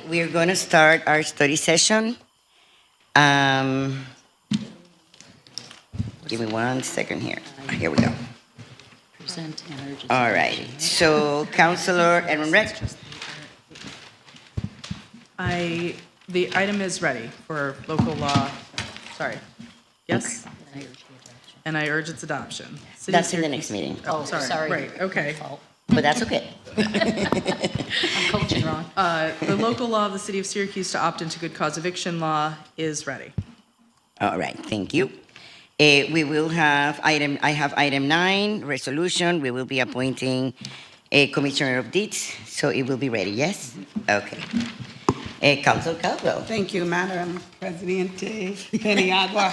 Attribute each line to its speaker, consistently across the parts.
Speaker 1: We're going to start our study session. Um, Give me 1 second here. Here we go.
Speaker 2: Present and urgency.
Speaker 1: All right. So, Councilor Edwin Rex.
Speaker 3: The item is ready for local law, sorry. Yes? And I urge its adoption. City of
Speaker 1: That's in the next
Speaker 3: Syracuse-
Speaker 1: meeting,
Speaker 3: Oh, sorry, right, okay.
Speaker 2: Fault.
Speaker 1: but that's okay.
Speaker 2: I'm coaching wrong.
Speaker 3: The local law of the City of Syracuse to opt into good cause eviction law is ready.
Speaker 1: All right, thank you. We will have I have item 9, resolution. We will be appointing a commissioner of deeds, so it will be ready, yes? Okay. Council Caldwell.
Speaker 4: Thank you, Madam Presidente Peniagua.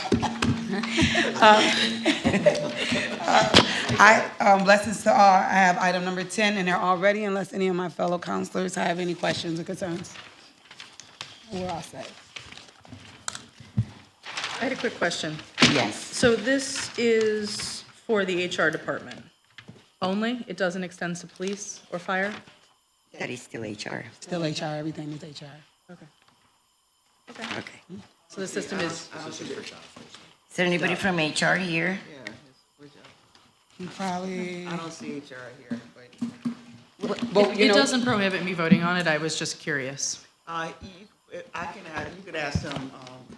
Speaker 4: Blessings to all. I have item number 10, and they're all ready unless any of my fellow councilors have any questions or concerns. We're all set.
Speaker 3: I had a quick question.
Speaker 1: Yes.
Speaker 3: So this is for the HR department only? It doesn't extend to police or fire?
Speaker 1: That is still HR.
Speaker 4: Still HR, everything is HR.
Speaker 3: Okay.
Speaker 1: Okay.
Speaker 3: So the system is,
Speaker 1: Is there anybody from HR here?
Speaker 4: You probably,
Speaker 5: I don't see HR here, but
Speaker 4: but you
Speaker 3: it
Speaker 4: know,
Speaker 3: doesn't prohibit me voting on it, I was just curious.
Speaker 5: I can add, you could ask them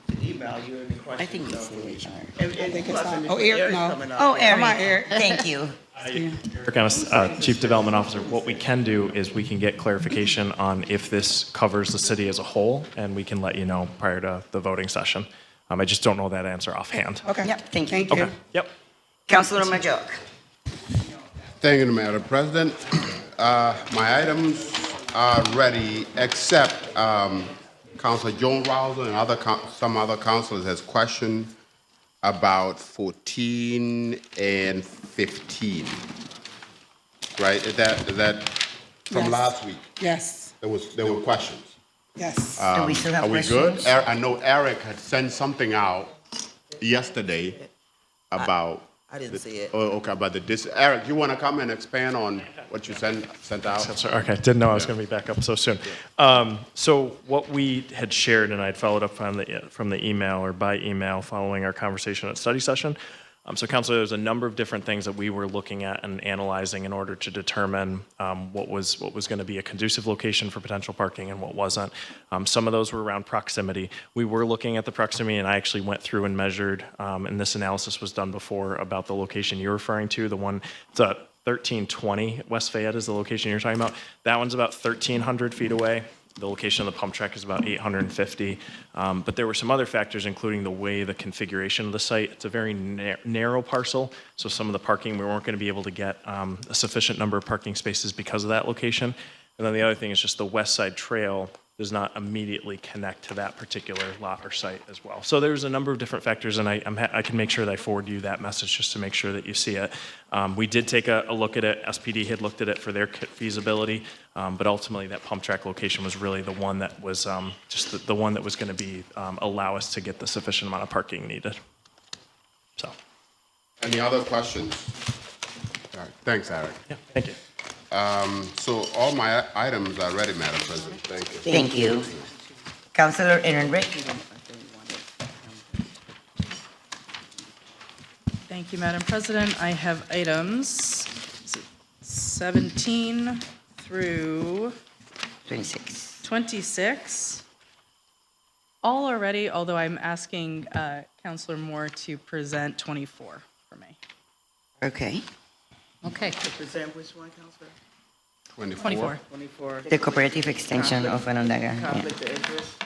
Speaker 5: to email you any questions.
Speaker 1: I think it's still HR.
Speaker 5: And
Speaker 4: think it's
Speaker 5: plus,
Speaker 4: not.
Speaker 5: and
Speaker 4: Oh, Eric, no.
Speaker 5: coming up.
Speaker 1: Oh,
Speaker 4: Come on,
Speaker 1: Eric.
Speaker 4: Eric.
Speaker 1: Thank you.
Speaker 6: Eric, I'm Chief Development Officer. What we can do is we can get clarification on if this covers the city as a whole, and we can let you know prior to the voting session. I just don't know that answer offhand.
Speaker 4: okay.
Speaker 1: Yep, thank you.
Speaker 4: Thank you.
Speaker 6: Okay, yep.
Speaker 1: Councilor Majok.
Speaker 7: Thank you, Madam President. My items are ready, except Councilor Joan Rouser and some other councilors has questioned about 14 and 15. Right? Is that from
Speaker 4: Yes.
Speaker 7: last week?
Speaker 4: Yes,
Speaker 7: There were questions.
Speaker 4: yes.
Speaker 1: Do we still have
Speaker 7: Are we
Speaker 1: questions?
Speaker 7: good? I know Eric had sent something out yesterday about.
Speaker 5: I didn't see it.
Speaker 7: Oh, okay, about Eric, you want to come and expand on what you sent out?
Speaker 6: That's right. Okay, didn't know I was going to be back up so soon. So what we had shared, and I'd followed up from the email or by email following our conversation at study session. So, Councilor, there's a number of different things that we were looking at and analyzing in order to determine what was going to be a conducive location for potential parking and what wasn't. Some of those were around proximity. We were looking at the proximity, and I actually went through and measured, and this analysis was done before about the location you're referring to, the one, it's 1320 West Fayette is the location you're talking about. That one's about 1,300 feet away. The location of the pump track is about 850. But there were some other factors, including the way the configuration of the site. It's a very narrow parcel, so some of the parking, we weren't going to be able to get a sufficient number of parking spaces because of that location. And then the other thing is just the West Side Trail does not immediately connect to that particular lot or site as well. So there's a number of different factors, and I can make sure that I forward you that message just to make sure that you see it. We did take a look at it. SPD had looked at it for their feasibility, but ultimately that pump track location was really the one that was just the one that was going to be allow us to get the sufficient amount of parking needed. So.
Speaker 7: Any other questions? All right, thanks, Eric.
Speaker 6: Yeah, thank you.
Speaker 7: So all my items are ready, Madam President. Thank you.
Speaker 1: Thank you. Councilor Aaron Rick.
Speaker 3: Thank you, Madam President. I have items 17 through
Speaker 1: 26.
Speaker 3: 26. All are ready, although I'm asking Councilor Moore to present 24 for me.
Speaker 1: Okay.
Speaker 2: Okay.
Speaker 5: Present which one, Counselor?
Speaker 3: 24.
Speaker 5: 24.
Speaker 1: The cooperative extension of Onondaga. Yeah.
Speaker 5: Conflict of interest.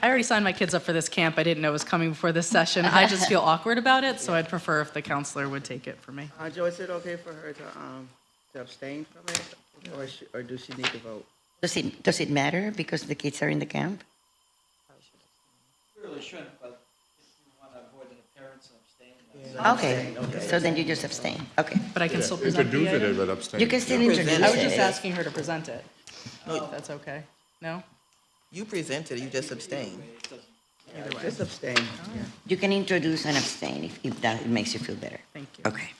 Speaker 3: I already signed my kids up for this camp. I didn't know it was coming before this session. I just feel awkward about it, so I'd prefer if the counselor would take it for me.
Speaker 5: Joe, is it okay for her to abstain from it, or does she need to vote?
Speaker 1: Does it matter because the kids are in the camp?
Speaker 8: Really shouldn't, but if you want to avoid an appearance and abstain,
Speaker 1: Okay, so then you just abstain. Okay.
Speaker 3: But I can still present the
Speaker 7: Introduce
Speaker 3: item?
Speaker 7: it, but abstain.
Speaker 1: You can still introduce
Speaker 5: present
Speaker 3: I was just
Speaker 1: it.
Speaker 3: asking her to present it. If that's okay. No?
Speaker 9: You presented, you just abstained.
Speaker 5: Just abstain.
Speaker 1: You can introduce and abstain if that makes you feel better.
Speaker 3: Thank you.
Speaker 1: Okay.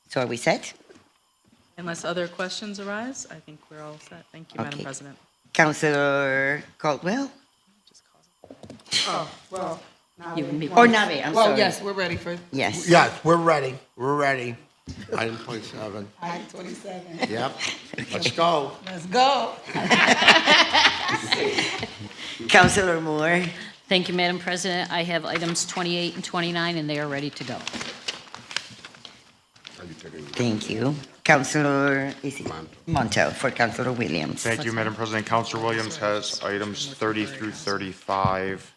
Speaker 1: So are we set?
Speaker 3: Unless other questions arise, I think we're all set. Thank you, Madam
Speaker 1: Okay.
Speaker 3: President.
Speaker 1: Councilor Caldwell?
Speaker 4: Well,
Speaker 2: You and me.
Speaker 1: Or Nave, I'm
Speaker 4: well,
Speaker 1: sorry.
Speaker 4: yes, we're ready for
Speaker 1: Yes.
Speaker 10: Yes, we're ready. We're ready. Item 27.
Speaker 4: item 27.
Speaker 10: Yep. Let's go.
Speaker 4: Let's go.
Speaker 1: Councilor Moore?
Speaker 2: Thank you, Madam President. I have items 28 and 29, and they are ready to go.
Speaker 1: Thank you. Councilor, is it Monto for Councilor Williams?
Speaker 11: Thank you, Madam President. Councilor Williams has items 30 through 35.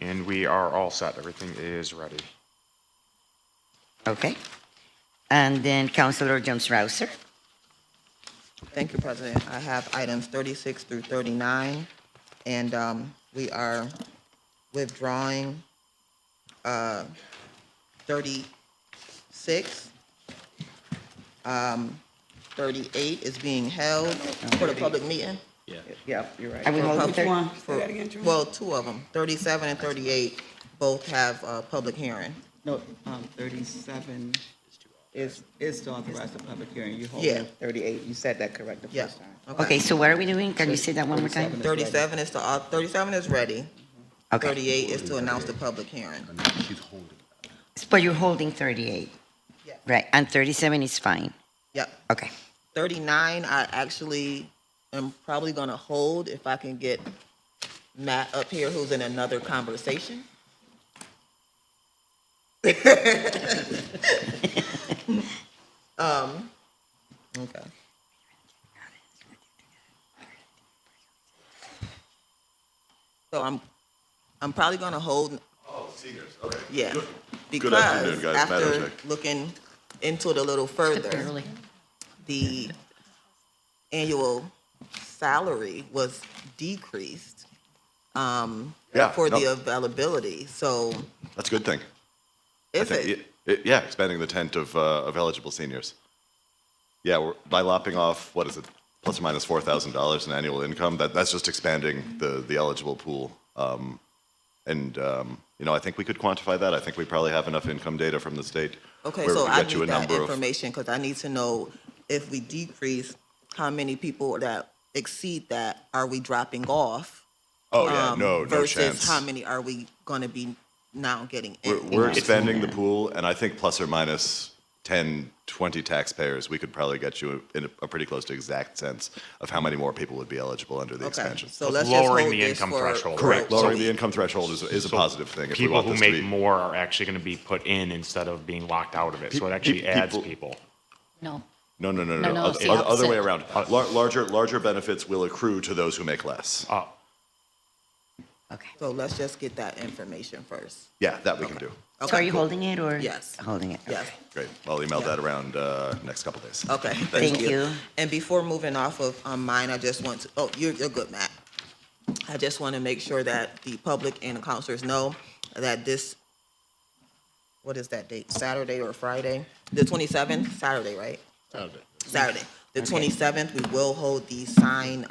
Speaker 11: And we are all set. Everything is ready.
Speaker 1: Okay. And then Councilor Jones Rouser?
Speaker 9: Thank you, President. I have items 36 through 39, and we are withdrawing 36. 38 is being held for the public meeting.
Speaker 5: Yeah, you're right.
Speaker 1: Are we holding
Speaker 4: Which
Speaker 1: 30?
Speaker 4: one? Say that again, Jerome.
Speaker 9: Well, two of them, 37 and 38, both have a public hearing.
Speaker 5: No, 37 is to authorize the public hearing. You hold
Speaker 9: Yeah.
Speaker 5: 38. You said that correct the
Speaker 9: Yeah.
Speaker 5: first time.
Speaker 1: Okay, so what are we doing? Can you say that one more time?
Speaker 9: 37 is 37 is ready.
Speaker 1: Okay.
Speaker 9: 38 is to announce the public hearing.
Speaker 1: But you're holding 38?
Speaker 9: Yeah.
Speaker 1: Right, and 37 is fine?
Speaker 9: Yep.
Speaker 1: Okay.
Speaker 9: 39, I actually am probably gonna hold if I can get Matt up here who's in another conversation. Okay. So I'm probably gonna hold. Oh, seniors, okay. Yeah, because
Speaker 12: afternoon, guys. Matt
Speaker 9: after
Speaker 12: Ojek.
Speaker 9: looking into it a little further,
Speaker 2: Barely.
Speaker 9: the annual salary was decreased
Speaker 12: Yeah,
Speaker 9: for the
Speaker 12: no.
Speaker 9: availability, so
Speaker 12: That's a good thing. I
Speaker 9: is
Speaker 12: think,
Speaker 9: it?
Speaker 12: yeah, expanding the tent of eligible seniors. Yeah, by lopping off, what is it, plus or minus $4,000 in annual income, that's just expanding the eligible pool. I think we could quantify that. I think we probably have enough income data from the state.
Speaker 9: Okay,
Speaker 12: where
Speaker 9: so
Speaker 12: we could
Speaker 9: I
Speaker 12: get you
Speaker 9: need
Speaker 12: a
Speaker 9: that
Speaker 12: number of-
Speaker 9: information, because I need to know if we decrease, how many people that exceed that are we dropping off?
Speaker 12: Oh, yeah, no
Speaker 9: Versus
Speaker 12: chance.
Speaker 9: how many are we gonna be now getting
Speaker 12: We're,
Speaker 9: in?
Speaker 12: we're expanding the pool, and I think plus or minus 10, 20 taxpayers, we could probably get you in a pretty close to exact sense of how many more people would be eligible under the
Speaker 9: Okay,
Speaker 12: expansion.
Speaker 9: so let's just
Speaker 11: Lowering
Speaker 9: hold
Speaker 11: the
Speaker 9: this
Speaker 11: income
Speaker 9: for.
Speaker 11: threshold.
Speaker 12: Correct.
Speaker 9: for-
Speaker 12: Lowering the income threshold is a
Speaker 11: So
Speaker 12: positive thing. If we
Speaker 11: People
Speaker 12: want
Speaker 11: who
Speaker 12: this to
Speaker 11: make
Speaker 12: be-
Speaker 11: more are actually going to be put in instead of being locked out of it. So it actually adds people.
Speaker 2: No.
Speaker 12: No.
Speaker 2: No, it's the
Speaker 12: Other way
Speaker 2: opposite.
Speaker 12: around. Larger benefits will accrue to those who make less.
Speaker 1: Okay.
Speaker 9: So let's just get that information first.
Speaker 12: Yeah, that we can do.
Speaker 1: So
Speaker 9: Okay,
Speaker 1: are you
Speaker 9: cool.
Speaker 1: holding it or?
Speaker 9: Yes.
Speaker 1: Holding it?
Speaker 9: Yes,
Speaker 12: Great. I'll email that around next couple days.
Speaker 9: okay,
Speaker 1: Thank you.
Speaker 9: And before moving off of mine, I just want to, you're good, Matt. I just want to make sure that the public and the counselors know that this, what is that date, Saturday or Friday? The 27th, Saturday, right? Saturday. The 27th, we will hold the sign,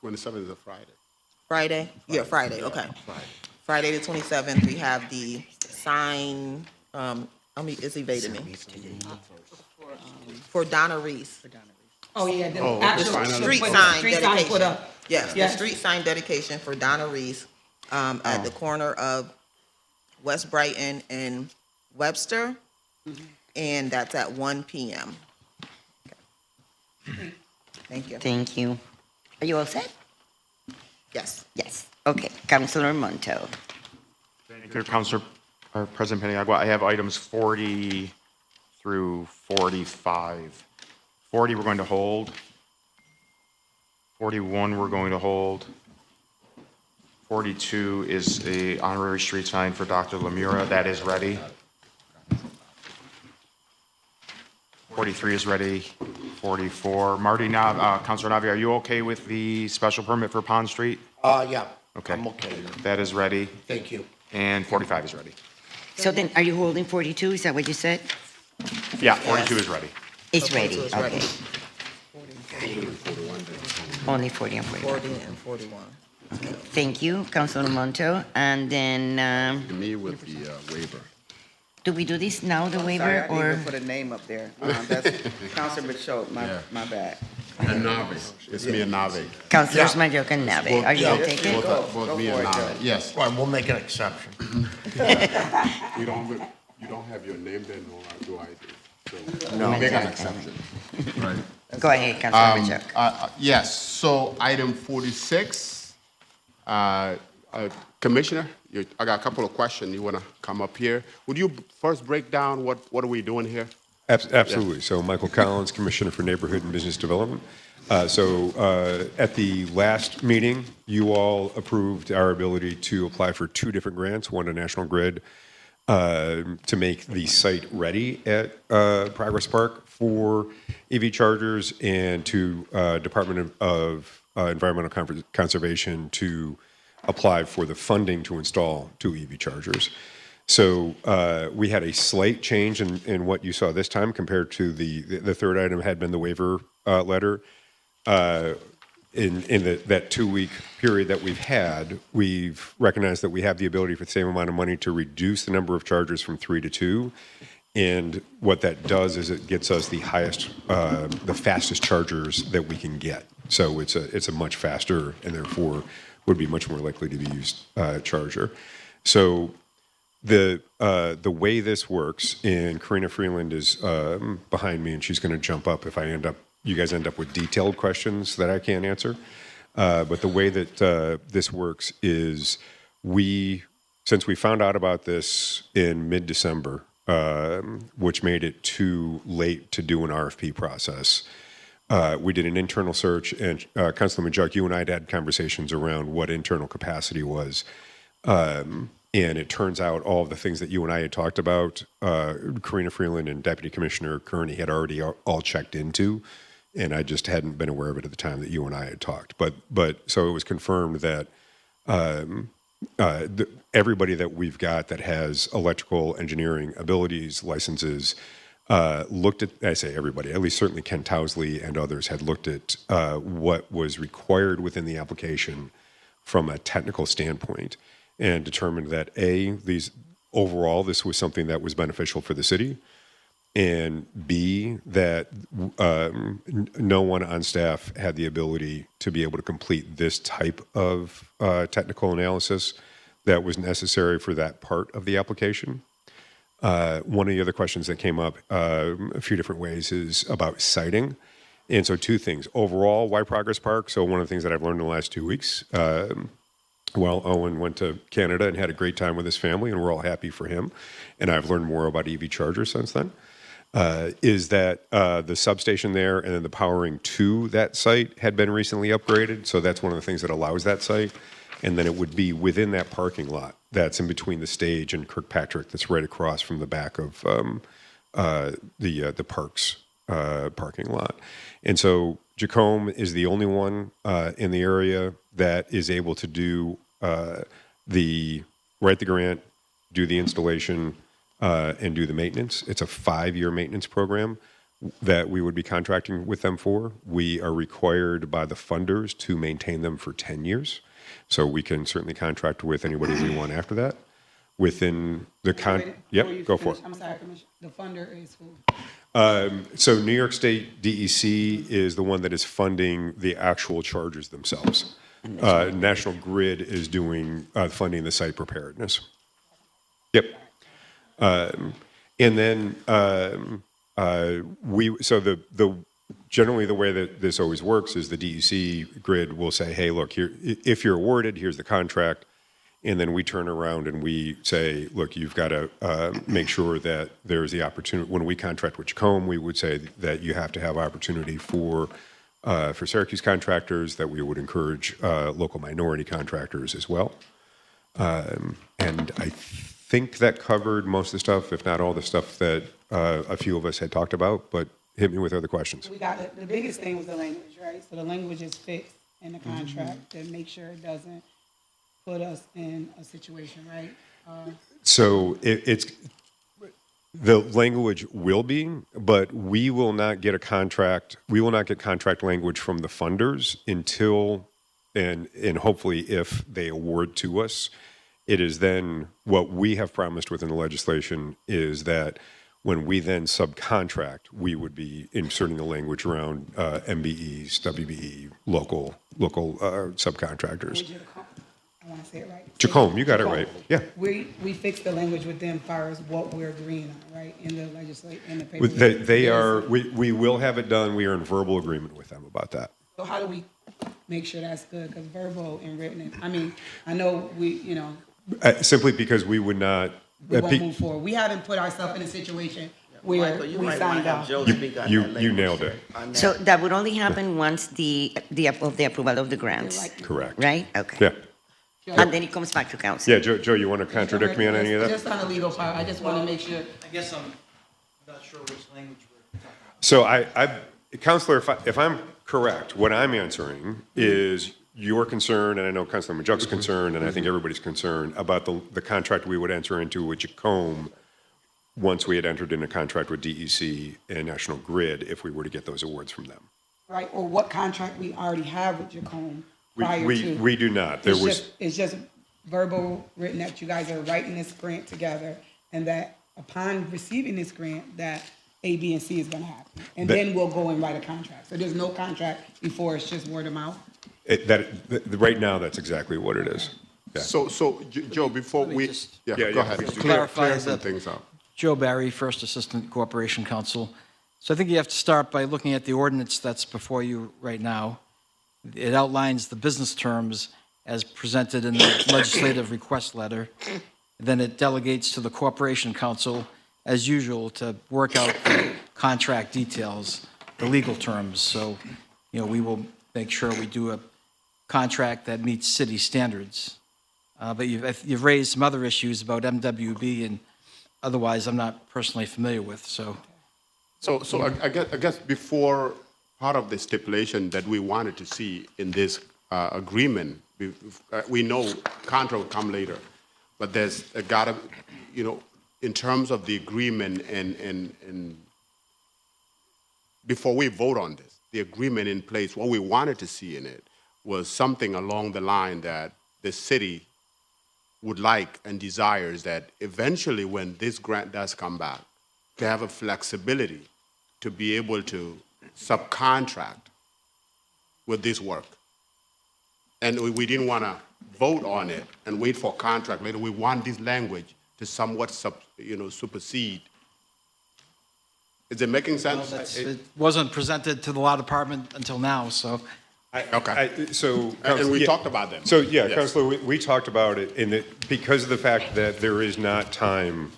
Speaker 7: 27 is a Friday.
Speaker 9: Friday? Yeah, Friday, okay. Friday the 27th, we have the sign, it's evading me. For Donna Reese.
Speaker 4: Oh, yeah, the actual.
Speaker 9: Street
Speaker 4: put-
Speaker 9: sign
Speaker 4: street
Speaker 9: dedication.
Speaker 4: put up.
Speaker 9: Yes, the
Speaker 4: Yes.
Speaker 9: street sign dedication for Donna Reese, at the corner of West Brighton and Webster. And that's at 1 PM. Thank you.
Speaker 1: Thank you. Are you all set?
Speaker 9: Yes.
Speaker 1: Yes. Okay. Councilor Monto.
Speaker 11: Thank you, Councilor, President Paniagua. I have items 40 through 45. 40 we're going to hold. 41 we're going to hold. 42 is a honorary street sign for Dr. Lemura. That is ready. 43 is ready. 44. Marty, Councilor Navi, are you okay with the special permit for Pond Street?
Speaker 10: Yeah.
Speaker 11: Okay.
Speaker 10: I'm okay.
Speaker 11: That is ready.
Speaker 10: Thank you.
Speaker 11: And 45 is ready.
Speaker 1: So then, are you holding 42? Is that what you said?
Speaker 11: Yeah, 42 is ready.
Speaker 1: It's
Speaker 9: So
Speaker 1: ready.
Speaker 9: 42 is ready.
Speaker 1: Okay. Only 40 and 41.
Speaker 9: 40 and 41.
Speaker 1: Thank you, Councilor Monto. And then,
Speaker 7: Me with the waiver.
Speaker 1: do we do this now, the
Speaker 5: Sorry,
Speaker 1: waiver,
Speaker 5: I didn't
Speaker 1: or?
Speaker 5: even put a name up there. That's Counselor Bichot, my bad.
Speaker 7: And Nave. It's me and Nave.
Speaker 1: Councilors Majoka and Nave, are you
Speaker 10: Yeah.
Speaker 1: okay?
Speaker 7: Both me and Nave, yes.
Speaker 10: Well, we'll make an exception.
Speaker 7: You don't have your name there, nor do I do. So
Speaker 10: No.
Speaker 7: make an exception. Right.
Speaker 1: Go ahead, Councilor Majoka.
Speaker 7: Yes, so item 46, Commissioner, I got a couple of questions. You want to come up here? Would you first break down what are we doing here?
Speaker 13: Absolutely. So Michael Collins, Commissioner for Neighborhood and Business Development. At the last meeting, you all approved our ability to apply for 2 different grants, one to National Grid to make the site ready at Progress Park for EV chargers, and to Department of Environmental Conservation to apply for the funding to install 2 EV chargers. So we had a slight change in what you saw this time compared to the third item had been the waiver letter. In that 2-week period that we've had, we've recognized that we have the ability for the same amount of money to reduce the number of chargers from 3 to 2. And what that does is it gets us the fastest chargers that we can get. So it's a much faster and therefore would be much more likely to be used charger. So the way this works, and Karina Freeland is behind me, and she's going to jump up if you guys end up with detailed questions that I can't answer. But the way that this works is since we found out about this in mid-December, which made it too late to do an RFP process, we did an internal search, and Councilman Majuk, you and I had conversations around what internal capacity was. And it turns out all of the things that you and I had talked about, Karina Freeland and Deputy Commissioner Kearney had already all checked into, and I just hadn't been aware of it at the time that you and I had talked. But so it was confirmed that everybody that we've got that has electrical engineering abilities, licenses, looked at, I say everybody, at least certainly Ken Towsley and others had looked at what was required within the application from a technical standpoint, and determined that overall this was something that was beneficial for the city, and B, that no one on staff had the ability to be able to complete this type of technical analysis that was necessary for that part of the application. One of the other questions that came up a few different ways is about siting. And so 2 things. Overall, why Progress Park? So one of the things that I've learned in the last 2 weeks, Owen went to Canada and had a great time with his family, and we're all happy for him, and I've learned more about EV chargers since then, is that the substation there and then the powering to that site had been recently upgraded. So that's one of the things that allows that site. And then it would be within that parking lot that's in between the stage and Kirkpatrick, that's right across from the back of the parks parking lot. And so Jacome is the only one in the area that is able to do write the grant, do the installation, and do the maintenance. It's a 5-year maintenance program that we would be contracting with them for. We are required by the funders to maintain them for 10 years. So we can certainly contract with anybody we want after that. Within the Yep, go for it.
Speaker 4: I'm sorry, Commissioner. The funder is who?
Speaker 13: So New York State DEC is the one that is funding the actual chargers themselves. National Grid is doing funding the site preparedness. Yep. And then generally the way that this always works is the DEC Grid will say, hey, look, here, if you're awarded, here's the contract. And then we turn around and we say, look, you've got to make sure that there's the opportunity. When we contract with Jacome, we would say that you have to have opportunity for Syracuse contractors, that we would encourage local minority contractors as well. And I think that covered most of the stuff, if not all the stuff that a few of us had talked about, but hit me with other questions.
Speaker 4: We got it. The biggest thing was the language, right? So the language is fixed in the contract to make sure it doesn't put us in a situation, right?
Speaker 13: So it's the language will be, but we will not get a contract. We will not get contract language from the funders until, and hopefully if they award to us, it is then what we have promised within the legislation is that When we then subcontract, we would be inserting the language around MBEs, WBE, local subcontractors.
Speaker 4: I want to say it right.
Speaker 13: Jacome, you got it right. Yeah.
Speaker 4: We fixed the language with them as far as what we're agreeing on, right, in the in the paper.
Speaker 13: They are, we will have it done. We are in verbal agreement with them about that.
Speaker 4: So how do we make sure that's good? Because verbal and written, I mean, I know
Speaker 13: Simply because we would not.
Speaker 4: we won't move forward. We haven't put ourselves in a situation where
Speaker 5: Michael, you
Speaker 4: we
Speaker 5: might want
Speaker 4: signed
Speaker 5: to have
Speaker 4: off.
Speaker 5: Joe speak on that
Speaker 13: You
Speaker 5: language
Speaker 13: nailed it.
Speaker 5: on that.
Speaker 1: So that would only happen once the approval of the grants,
Speaker 13: Correct.
Speaker 1: right? Okay.
Speaker 13: Yeah.
Speaker 1: And then it comes back to council.
Speaker 13: Yeah, Joe, you want to contradict me on any of that?
Speaker 4: Just on the legal part, I just want to make sure.
Speaker 8: I guess I'm not sure which language we're talking about.
Speaker 13: So Counselor, if I'm correct, what I'm answering is your concern, and I know Councilor Majuk's concern, and I think everybody's concerned about the contract we would enter into with Jacome once we had entered into contract with DEC and National Grid, if we were to get those awards from them.
Speaker 4: Right, or what contract we already have with Jacome prior to.
Speaker 13: We do not.
Speaker 4: It's just verbal, written that you guys are writing this grant together, and that upon receiving this grant, that A, B, and C is gonna happen. And then we'll go and write a contract. So there's no contract before, it's just word of mouth?
Speaker 13: Right now, that's exactly what it is. Yeah.
Speaker 7: So, Joe, before we, go ahead.
Speaker 8: just
Speaker 7: Clear
Speaker 8: clarify
Speaker 7: some
Speaker 8: that-
Speaker 7: things up.
Speaker 8: Joe Barry, First Assistant Corporation Counsel. So I think you have to start by looking at the ordinance that's before you right now. It outlines the business terms as presented in the legislative request letter. Then it delegates to the Corporation Council, as usual, to work out the contract details, the legal terms. So, we will make sure we do a contract that meets city standards. But you've raised some other issues about MWB and otherwise I'm not personally familiar with, so.
Speaker 7: So I guess before, part of the stipulation that we wanted to see in this agreement, we know contract will come later, but there's gotta, in terms of the agreement and before we vote on this, the agreement in place, what we wanted to see in it was something along the line that the city would like and desires that eventually when this grant does come back, to have a flexibility to be able to subcontract with this work. And we didn't want to vote on it and wait for contract later. We want this language to somewhat supersede. Is it making sense?
Speaker 8: It wasn't presented to the law department until now, so.
Speaker 7: And we talked about them.
Speaker 13: So, yeah,
Speaker 7: Yes.
Speaker 13: Councilor, we talked about it, and because of the fact that there is not time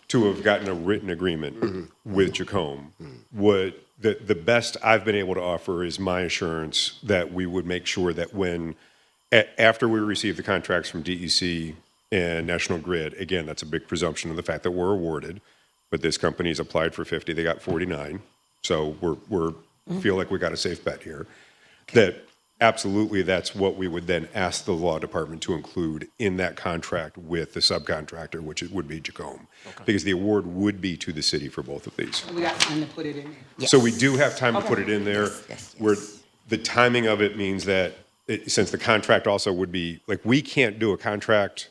Speaker 13: to have gotten a written agreement with Jacome, what the best I've been able to offer is my assurance that we would make sure that after we receive the contracts from DEC and National Grid, again, that's a big presumption of the fact that we're awarded, but this company's applied for 50, they got 49, so we're feel like we got a safe bet here. That absolutely, that's what we would then ask the law department to include in that contract with the subcontractor, which would be Jacome. Because the award would be to the city for both of these.
Speaker 4: We got time to put it in there.
Speaker 13: So we do have time to put it in there.
Speaker 1: Yes.
Speaker 13: Where the timing of it means that, since the contract also would be, like, we can't do a contract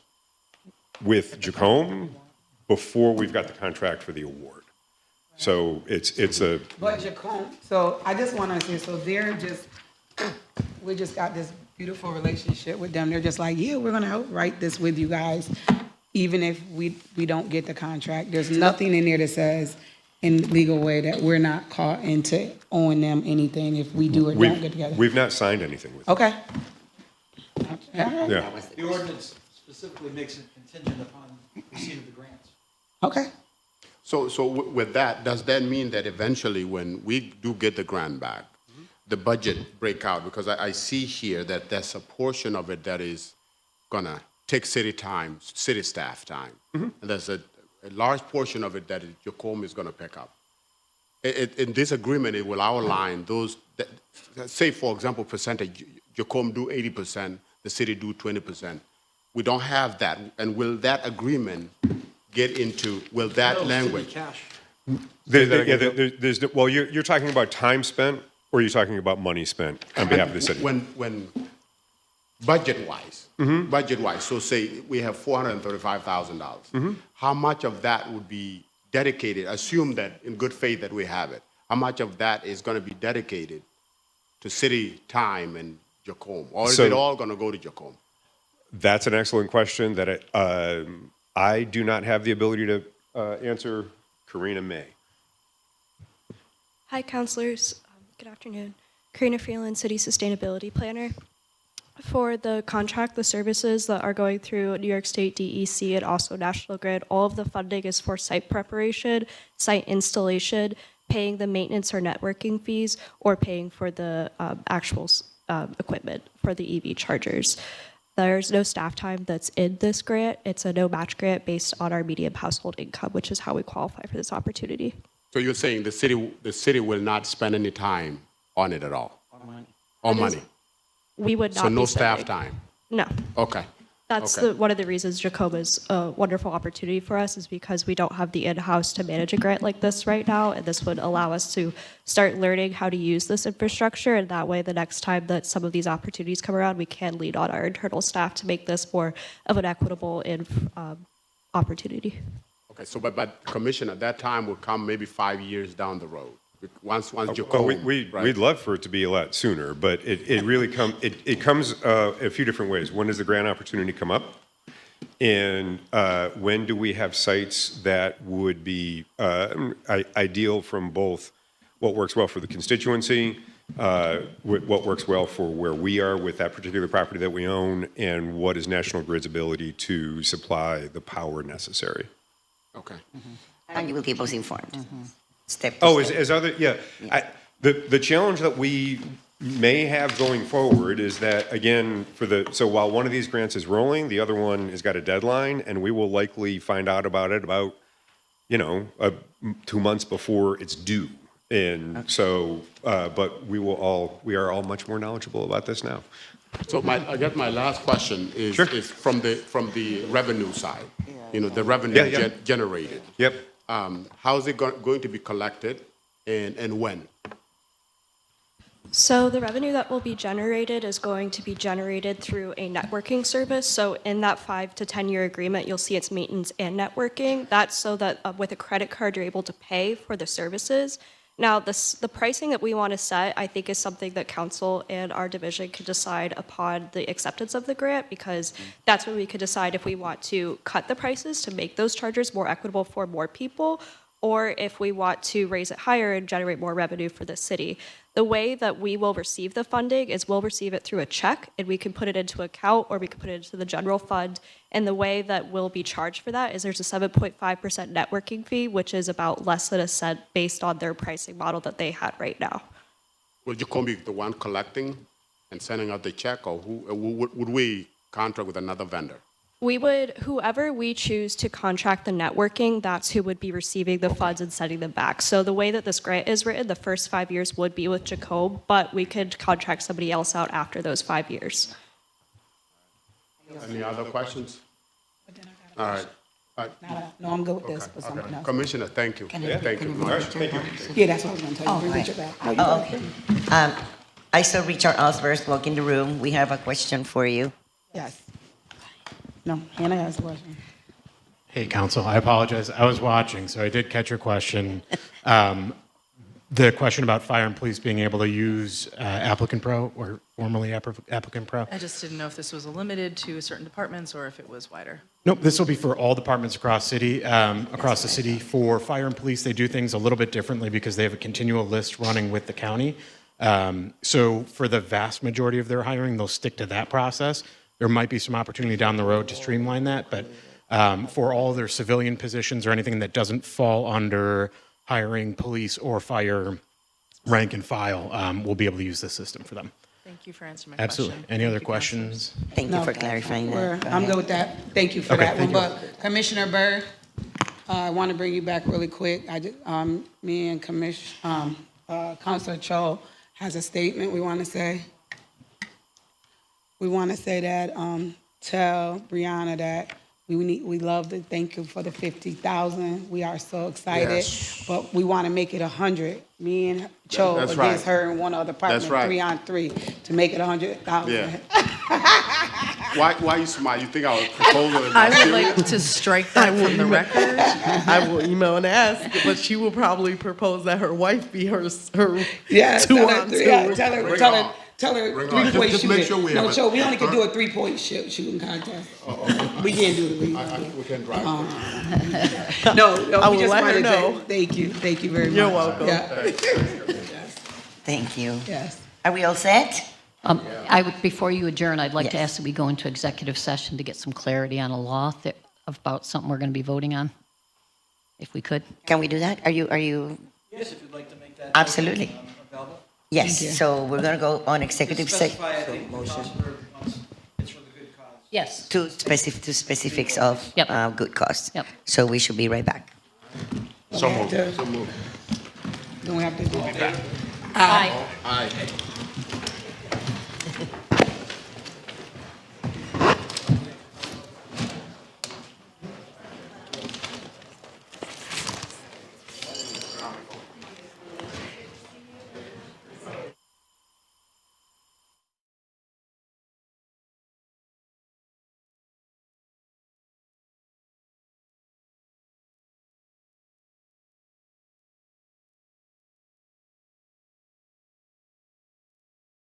Speaker 13: with Jacome before we've got the contract for the award. So it's a,
Speaker 4: But Jacome, so I just want to say, so we just got this beautiful relationship with them. They're just like, yeah, we're going to help write this with you guys, even if we don't get the contract. There's nothing in there that says in legal way that we're not caught into owing them anything if we do or don't get together.
Speaker 13: we've not signed anything with them.
Speaker 4: Okay. All right.
Speaker 13: Yeah.
Speaker 8: The ordinance specifically makes it contingent upon receipt of the grants.
Speaker 4: Okay.
Speaker 7: So with that, does that mean that eventually when we do get the grant back, the budget break out? Because I see here that there's a portion of it that is gonna take city staff time. And there's a large portion of it that Jacome is gonna pick up. In this agreement, it will outline those, say for example, percentage, Jacome do 80%, the city do 20%. We don't have that, and will that agreement get into, will that language?
Speaker 8: Cash.
Speaker 13: Well, you're talking about time spent, or you're talking about money spent on behalf of the city?
Speaker 7: When budget-wise, so say we have $435,000. How much of that would be dedicated, assume that in good faith that we have it, how much of that is going to be dedicated to city time and Jacome? Or is
Speaker 13: So-
Speaker 7: it all going to go to Jacome?
Speaker 13: That's an excellent question that I do not have the ability to answer. Karina may.
Speaker 14: Hi, councilors. Good afternoon. Karina Freeland, City Sustainability Planner. For the contract, the services that are going through New York State DEC and also National Grid, all of the funding is for site preparation, site installation, paying the maintenance or networking fees, or paying for the actual equipment for the EV chargers. There's no staff time that's in this grant. It's a no-match grant based on our median household income, which is how we qualify for this opportunity.
Speaker 7: So you're saying the city will not spend any time on it at all? Or money?
Speaker 14: We would not
Speaker 7: So no
Speaker 14: be
Speaker 7: staff
Speaker 14: spending-
Speaker 7: time?
Speaker 14: No.
Speaker 7: Okay.
Speaker 14: That's
Speaker 7: Okay.
Speaker 14: one of the reasons Jacome is a wonderful opportunity for us, is because we don't have the in-house to manage a grant like this right now, and this would allow us to start learning how to use this infrastructure, and that way the next time that some of these opportunities come around, we can lean on our internal staff to make this more of an equitable opportunity.
Speaker 7: Okay, so but Commissioner, that time will come maybe 5 years down the road. Once
Speaker 13: Well,
Speaker 7: Jacome, right?
Speaker 13: we'd love for it to be a lot sooner, but it really comes a few different ways. When does the grant opportunity come up? And when do we have sites that would be ideal from both what works well for the constituency, what works well for where we are with that particular property that we own, and what is National Grid's ability to supply the power necessary?
Speaker 7: Okay.
Speaker 1: And you will keep us informed. Step to
Speaker 13: Oh,
Speaker 1: step.
Speaker 13: as other, yeah. The challenge that we may have going forward is that, again, so while one of these grants is rolling, the other one has got a deadline, and we will likely find out about it about, 2 months before it's due. And so, but we are all much more knowledgeable about this now.
Speaker 7: So I guess my last question is,
Speaker 13: Sure.
Speaker 7: is from the revenue side, the revenue
Speaker 13: Yeah.
Speaker 7: generated.
Speaker 13: Yep.
Speaker 7: How is it going to be collected and when?
Speaker 14: So the revenue that will be generated is going to be generated through a networking service. So in that 5 to 10-year agreement, you'll see it's maintenance and networking. That's so that with a credit card, you're able to pay for the services. Now, the pricing that we want to set, I think, is something that council and our division could decide upon the acceptance of the grant, because that's when we could decide if we want to cut the prices to make those chargers more equitable for more people, or if we want to raise it higher and generate more revenue for the city. The way that we will receive the funding is we'll receive it through a check, and we can put it into account, or we can put it into the general fund. And the way that we'll be charged for that is there's a 7.5% networking fee, which is about less than a cent based on their pricing model that they had right now.
Speaker 7: Will Jacome be the one collecting and sending out the check, or would we contract with another vendor?
Speaker 14: Whoever we choose to contract the networking, that's who would be receiving the funds and sending them back. So the way that this grant is written, the first 5 years would be with Jacome, but we could contract somebody else out after those 5 years.
Speaker 7: Any other questions? All right.
Speaker 4: No, I'm good with this, but something else.
Speaker 7: Commissioner, thank you. Thank you much.
Speaker 13: Thank you.
Speaker 4: Yeah, that's what I was gonna tell you.
Speaker 1: Oh,
Speaker 4: Bring
Speaker 1: right.
Speaker 4: Richard back. Oh, you
Speaker 1: Oh,
Speaker 4: good?
Speaker 1: okay. I saw Richard Osborne walk in the room. We have a question for you.
Speaker 4: Yes. No, Hannah has a question.
Speaker 15: Hey, Council, I apologize. I was watching, so I did catch your question. The question about fire and police being able to use Applicant Pro, or formerly Applicant Pro.
Speaker 3: I just didn't know if this was limited to certain departments or if it was wider.
Speaker 15: Nope, this will be for all departments across the city. For fire and police, they do things a little bit differently because they have a continual list running with the county. So for the vast majority of their hiring, they'll stick to that process. There might be some opportunity down the road to streamline that, but for all their civilian positions or anything that doesn't fall under hiring police or fire rank and file, we'll be able to use this system for them.
Speaker 3: Thank you for answering my
Speaker 15: Absolutely.
Speaker 3: question.
Speaker 15: Any other
Speaker 3: Thank you,
Speaker 15: questions?
Speaker 1: Thank you for clarifying that. Go
Speaker 4: I'm
Speaker 1: ahead.
Speaker 4: good with that. Thank you for
Speaker 15: Okay,
Speaker 4: that one.
Speaker 15: thank you.
Speaker 4: But Commissioner Burr, I want to bring you back really quick. Me and Councilor Cho has a statement we want to say. We want to say that, tell Brianna that we love to thank you for the 50,000. We are so excited,
Speaker 7: Yes.
Speaker 4: but we want to make it 100. Me and Cho
Speaker 7: That's
Speaker 4: against
Speaker 7: right.
Speaker 4: her and one other partner,
Speaker 7: That's right.
Speaker 4: 3-on-3, to make it 100,000.
Speaker 7: Yeah. Why you smile? You think I was proposing?
Speaker 16: I would like to strike that from the record.
Speaker 17: I will email and ask, but she will probably propose that her wife be her
Speaker 4: Yeah,
Speaker 17: two
Speaker 4: tell her,
Speaker 17: on
Speaker 4: yeah,
Speaker 17: two.
Speaker 4: tell her,
Speaker 7: Bring
Speaker 4: tell
Speaker 7: it
Speaker 4: her,
Speaker 7: on.
Speaker 4: tell her
Speaker 7: Bring it on.
Speaker 4: 3-point
Speaker 7: Just
Speaker 4: shooting.
Speaker 7: make sure we
Speaker 4: No,
Speaker 7: have a-
Speaker 4: Joe, we only can do a 3-point shooting contest. We can't do the lead.
Speaker 7: We can drive.
Speaker 4: No,
Speaker 17: I
Speaker 4: we
Speaker 17: will
Speaker 4: just
Speaker 17: let her
Speaker 4: wanted
Speaker 17: know.
Speaker 4: to, thank you very much.
Speaker 17: You're welcome.
Speaker 4: Yeah.
Speaker 1: Thank you.
Speaker 4: Yes.
Speaker 1: Are we all set?
Speaker 2: Before you adjourn, I'd like to
Speaker 1: Yes.
Speaker 2: ask that we go into executive session to get some clarity on a law about something we're going to be voting on, if we could.
Speaker 1: Can we do that? Are you?
Speaker 8: Yes, if you'd like to make that.
Speaker 1: Absolutely.
Speaker 8: Available.
Speaker 1: Yes, so we're going to go on executive session
Speaker 8: Specify, I think, Counselor, it's for the good cause.
Speaker 2: Yes.
Speaker 1: to specifics of
Speaker 2: Yep.
Speaker 1: good cause.
Speaker 2: Yep.
Speaker 1: So we should be right back.
Speaker 7: So moved.
Speaker 4: Don't have to do that.
Speaker 2: Aye.
Speaker 7: Aye.